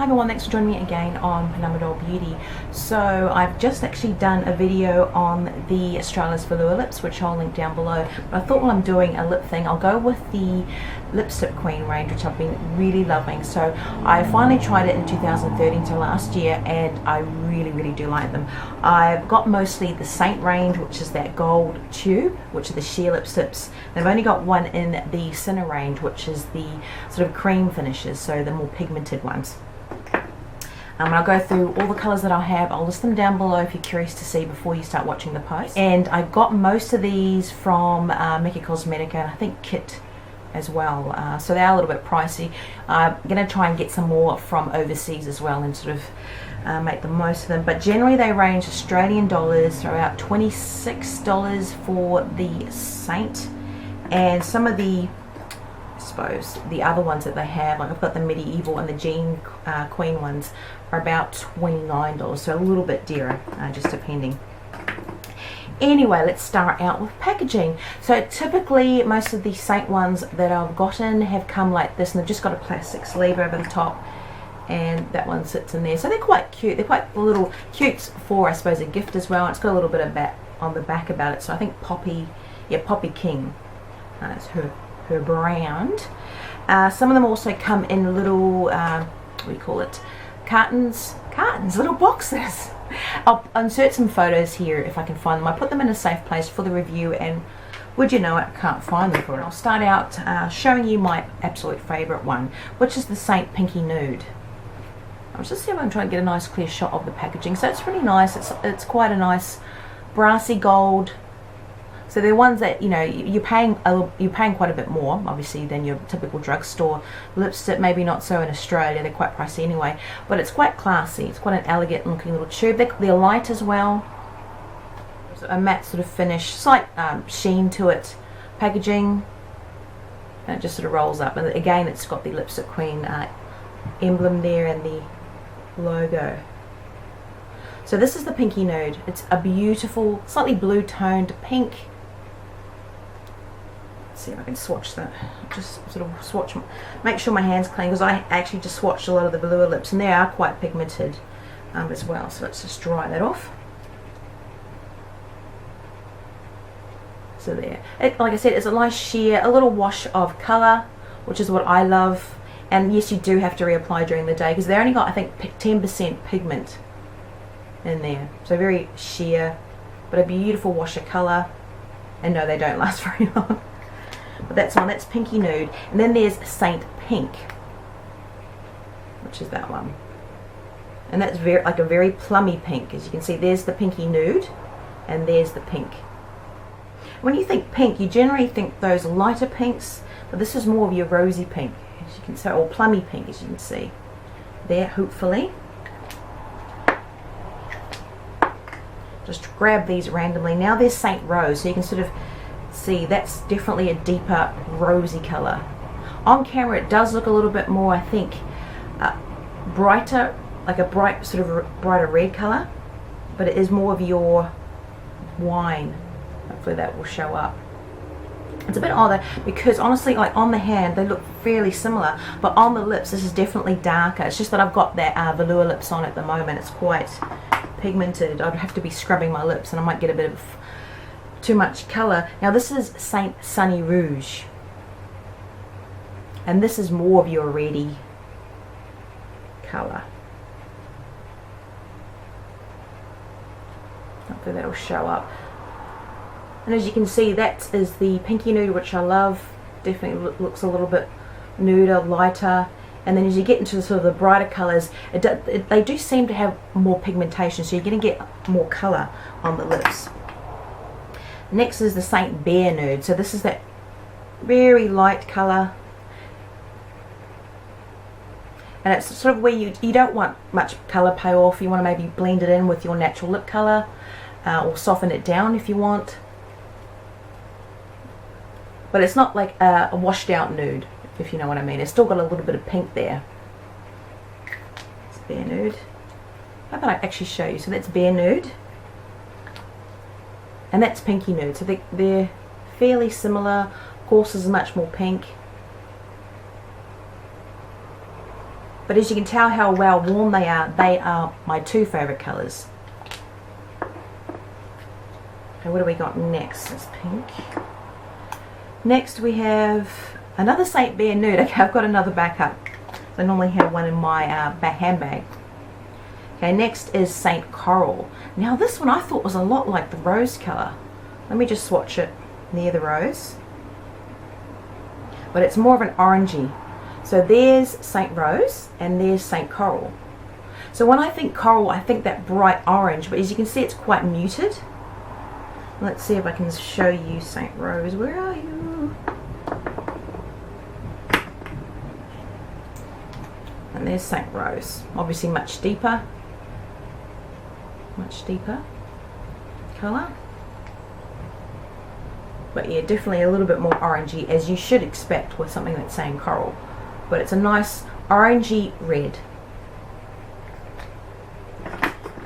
Hi everyone, thanks for joining me again on Phenomenal Beauty. So I've just actually done a video on the Australia's Velour lips, which I'll link down below. But I thought while I'm doing a lip thing, I'll go with the Lipstick Queen range, which I've been really loving. So I finally tried it in 2013, so last year, and I really do like them. I've got mostly the Saint range, which is that gold tube, which are the sheer lipsticks. They've only got one in the Sinner range, which is the sort of cream finishes, so the more pigmented ones. I'll go through all the colours that I have. I'll list them down below if you're curious to see before you start watching the post. And I got most of these from Mecca Cosmetica, and I think Kit as well. So they are a little bit pricey. I'm going to try and get some more from overseas as well and sort of make the most of them. But generally they range Australian dollars, so about $26 for the Saint. And some of the, I suppose, the other ones that they have, like I've got the Medieval and the Jean Queen ones, are about $29, so a little bit dearer, just depending. Anyway, let's start out with packaging. So typically most of the Saint ones that I've gotten have come like this, and they've just got a plastic sleeve over the top, and that one sits in there. So they're quite cute. They're quite little cutes for, I suppose, a gift as well. It's got a little bit of bat on the back about it. So I think Poppy, yeah, Poppy King, that's her brand. Some of them also come in little, what do you call it? Cartons, little boxes. I'll insert some photos here if I can find them. I put them in a safe place for the review, and would you know it, I can't find them for it. I'll start out showing you my absolute favourite one, which is the Saint Pinky Nude. I'll just see if I can try and get a nice clear shot of the packaging. So it's really nice. It's quite a nice brassy gold. So they're ones that, you know, you're paying quite a bit more, obviously, than your typical drugstore lipstick. Maybe not so in Australia, they're quite pricey anyway, but it's quite classy. It's quite an elegant looking little tube. They're light as well. So a matte sort of finish, slight sheen to it. Packaging, and it just sort of rolls up. And again, it's got the Lipstick Queen emblem there and the logo. So this is the Pinky Nude. It's a beautiful, slightly blue toned pink. See if I can swatch that. Just sort of swatch, make sure my hand's clean, because I actually just swatched a lot of the Velour lips, and they are quite pigmented as well. So let's just dry that off. So there, like I said, it's a nice sheer, a little wash of colour, which is what I love. And yes, you do have to reapply during the day, because they only got, I think, 10% pigment in there. So very sheer, but a beautiful wash of colour. And no, they don't last very long. But that's Pinky Nude. And then there's Saint Pink, which is that one. And that's very, like a very plummy pink. As you can see, there's the Pinky Nude, and there's the pink. When you think pink, you generally think those lighter pinks, but this is more of your rosy pink, as you can see, or plummy pink, as you can see. There, hopefully. Just grab these randomly. Now there's Saint Rose, so you can sort of see that's definitely a deeper rosy colour. On camera it does look a little bit more, I think, brighter, like a bright sort of brighter red colour, but it is more of your wine. Hopefully that will show up. It's a bit odder because honestly, like on the hand they look fairly similar, but on the lips this is definitely darker. It's just that I've got that Velour lips on at the moment. It's quite pigmented. I'd have to be scrubbing my lips and I might get a bit of too much colour. Now this is Saint Sunny Rouge, and this is more of your reddy colour. Hopefully that'll show up. And as you can see, that is the Pinky Nude, which I love. Definitely looks a little bit nuder, lighter. And then as you get into sort of the brighter colours, they do seem to have more pigmentation, so you're going to get more colour on the lips. Next is the Saint Bear Nude. So this is that very light colour. And it's sort of where you don't want much colour payoff. You want to maybe blend it in with your natural lip colour, or soften it down if you want. But it's not like a washed out nude, if you know what I mean. It's still got a little bit of pink there. It's Bear Nude. How about I actually show you? So that's Bear Nude. And that's Pinky Nude. So they're fairly similar. Of course, is much more pink. But as you can tell how well worn they are my two favorite colors. Okay, what do we got next? That's pink. Next we have another Saint Bear Nude. Okay, I've got another backup. I normally have one in my handbag. Okay, next is Saint Coral. Now this one I thought was a lot like the rose color. Let me just swatch it near the rose. But it's more of an orangey. So there's Saint Rose and there's Saint Coral. So when I think coral, I think that bright orange, but as you can see it's quite muted. Let's see if I can show you Saint Rose. Where are you? And there's Saint Rose. Obviously much deeper colour. But yeah, definitely a little bit more orangey, as you should expect with something that's saying coral. But it's a nice orangey red.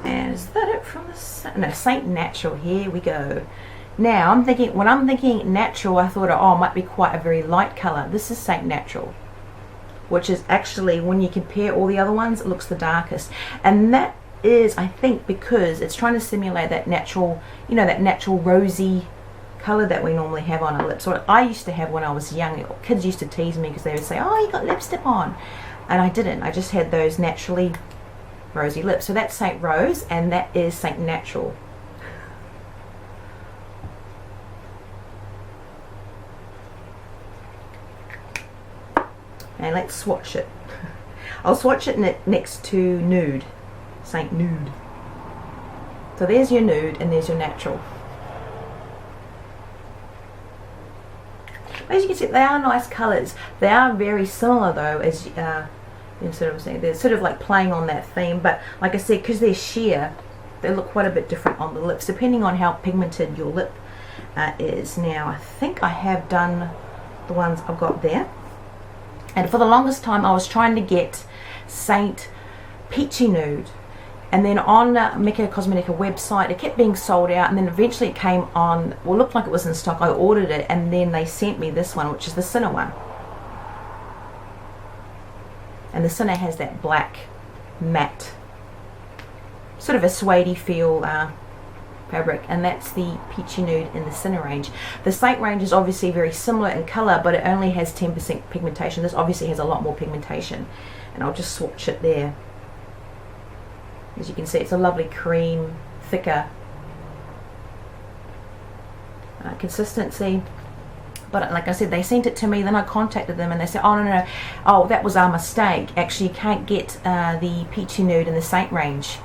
And is that it from the... No, Saint Natural. Here we go. Now, when I'm thinking natural, I thought, oh, it might be quite a very light colour. This is Saint Natural, which is actually, when you compare all the other ones, it looks the darkest. And that is, I think, because it's trying to simulate that natural, you know, that natural rosy colour that we normally have on our lips. Or I used to have when I was young. Kids used to tease me because they would say, oh, you got lipstick on. And I didn't. I just had those naturally rosy lips. So that's Saint Rose and that is Saint Natural. And let's swatch it. I'll swatch it next to Nude. Saint Nude. So there's your nude and there's your natural. As you can see, they are nice colours. They are very similar though, as sort of saying, they're sort of like playing on that theme. But like I said, because they're sheer, they look quite a bit different on the lips, depending on how pigmented your lip is. Now, I think I have done the ones I've got there. And for the longest time, I was trying to get Saint Peachy Nude. And then on Mecca Cosmetica website, it kept being sold out, and then eventually it came on, well, looked like it was in stock. I ordered it, and then they sent me this one, which is the Sinner one. And the Sinner has that black matte, sort of a suede feel fabric, and that's the Peachy Nude in the Sinner range. The Saint range is obviously very similar in colour, but it only has 10% pigmentation. This obviously has a lot more pigmentation, and I'll just swatch it there. As you can see, it's a lovely cream, thicker consistency. But like I said, they sent it to me, then I contacted them and they said, oh no, oh, that was our mistake. Actually, you can't get the Peachy Nude in the Saint range.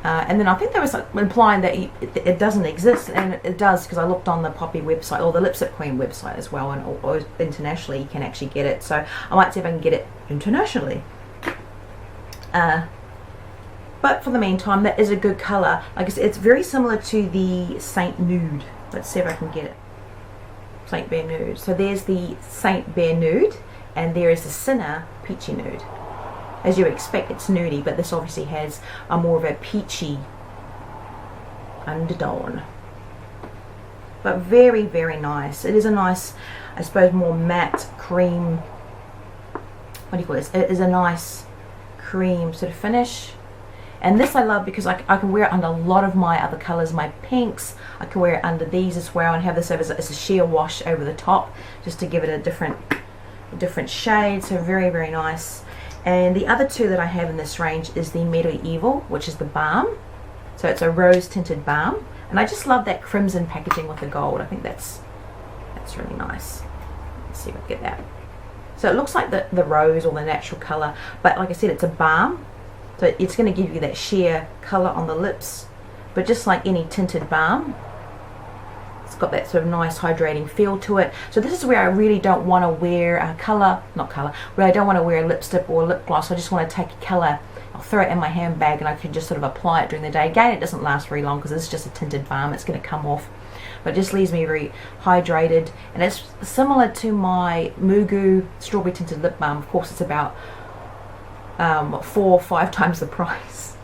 And then I think they were implying that it doesn't exist, and it does, because I looked on the Poppy website, or the Lipstick Queen website as well, and or internationally you can actually get it. So I might see if I can get it internationally. But for the meantime, that is a good colour. Like I said, it's very similar to the Saint Nude. Let's see if I can get it. Saint Bear Nude. So there's the Saint Bear Nude, and there is the Sinner Peachy Nude. As you expect, it's nudie, but this obviously has a more of a peachy undertone. But very, very nice. It is a nice, I suppose, more matte cream. What do you call this? It is a nice cream sort of finish. And this I love because I can wear it under a lot of my other colours, my pinks. I can wear it under these as well, and have this as a sheer wash over the top, just to give it a different shade. So very, very nice. And the other two that I have in this range is the Medieval, which is the balm. So it's a rose tinted balm, and I just love that crimson packaging with the gold. I think that's really nice. Let's see if I can get that. So it looks like the rose or the natural colour, but like I said, it's a balm. So it's going to give you that sheer colour on the lips, but just like any tinted balm, it's got that sort of nice hydrating feel to it. So this is where I really don't want to wear a where I don't want to wear a lipstick or a lip gloss. I just want to take a colour, I'll throw it in my handbag, and I can just sort of apply it during the day. Again, it doesn't last very long because it's just a tinted balm. It's going to come off, but it just leaves me very hydrated. And it's similar to my Mugu strawberry tinted lip balm. Of course, it's about 4 or 5 times the price.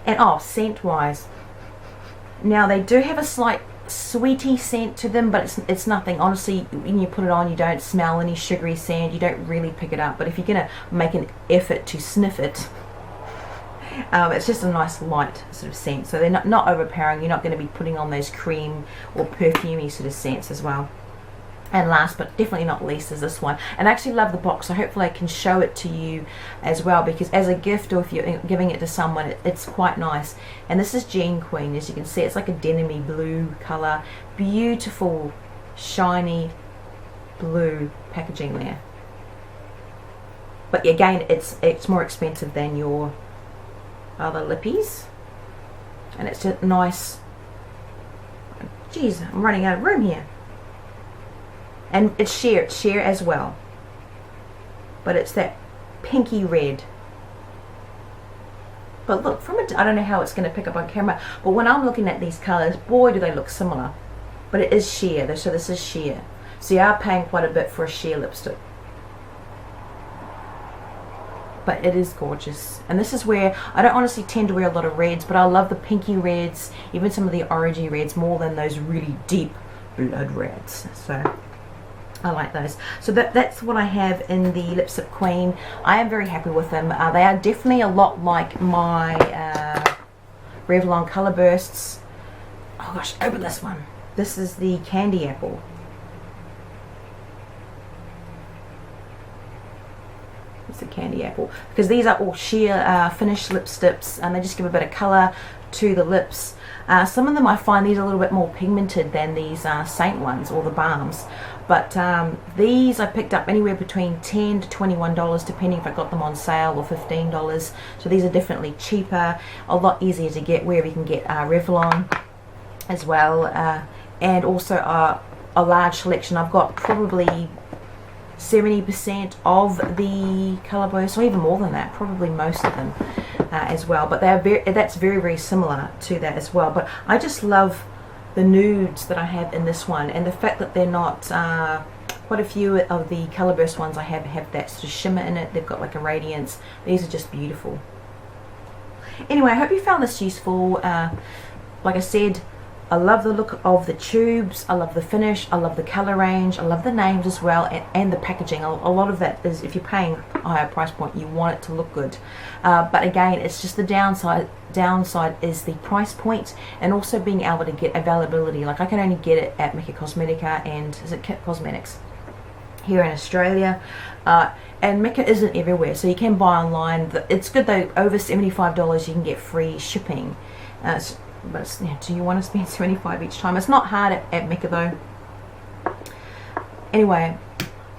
And scent wise, now they do have a slight sweety scent to them, but it's nothing. Honestly, when you put it on, you don't smell any sugary scent. You don't really pick it up. But if you're gonna make an effort to sniff it, it's just a nice light sort of scent. So they're not overpowering. You're not going to be putting on those cream or perfumey sort of scents as well. And last but definitely not least is this one. And I actually love the box, so hopefully I can show it to you as well, because as a gift or if you're giving it to someone, it's quite nice. And this is Jean Queen. As you can see, it's like a denim-y blue colour. Beautiful, shiny blue packaging there. But again, it's more expensive than your other lippies. And it's a nice... Geez, I'm running out of room here. And it's sheer as well, but it's that pinky red. But look, I don't know how it's going to pick up on camera, but when I'm looking at these colors, boy do they look similar. But it is sheer, so this is sheer. So you are paying quite a bit for a sheer lipstick. But it is gorgeous. And this is where, I don't honestly tend to wear a lot of reds, but I love the pinky reds, even some of the orangey reds, more than those really deep blood reds. So I like those. So that's what I have in the Lipstick Queen. I am very happy with them. They are definitely a lot like my Revlon Color Bursts. Oh gosh, open this one. This is the Candy Apple. It's the Candy Apple. Because these are all sheer finished lipsticks, and they just give a bit of color to the lips. Some of them I find these are a little bit more pigmented than these Saint ones or the balms. But these I picked up anywhere between $10 to $21, depending if I got them on sale, or $15. So these are definitely cheaper, a lot easier to get wherever you can get Revlon as well. And also a large selection. I've got probably 70% of the colour bursts, or even more than that, probably most of them as well. But that's very similar to that as well. But I just love the nudes that I have in this one, and the fact that they're not quite a few of the colour burst ones I have that sort of shimmer in it. They've got like a radiance. These are just beautiful. Anyway, I hope you found this useful. Like I said, I love the look of the tubes, I love the finish, I love the colour range, I love the names as well, and the packaging. A lot of that is, if you're paying a higher price point, you want it to look good. But again, it's just the downside is the price point, and also being able to get availability. Like I can only get it at Mecca Cosmetica and is it Kit Cosmetics here in Australia. And Mecca isn't everywhere, so you can buy online. It's good though, over $75 you can get free shipping. But do you want to spend $75 each time? It's not hard at Mecca though. Anyway,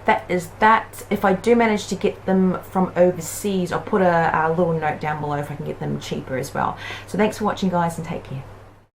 that is that. If I do manage to get them from overseas, I'll put a little note down below if I can get them cheaper as well. So thanks for watching guys, and take care.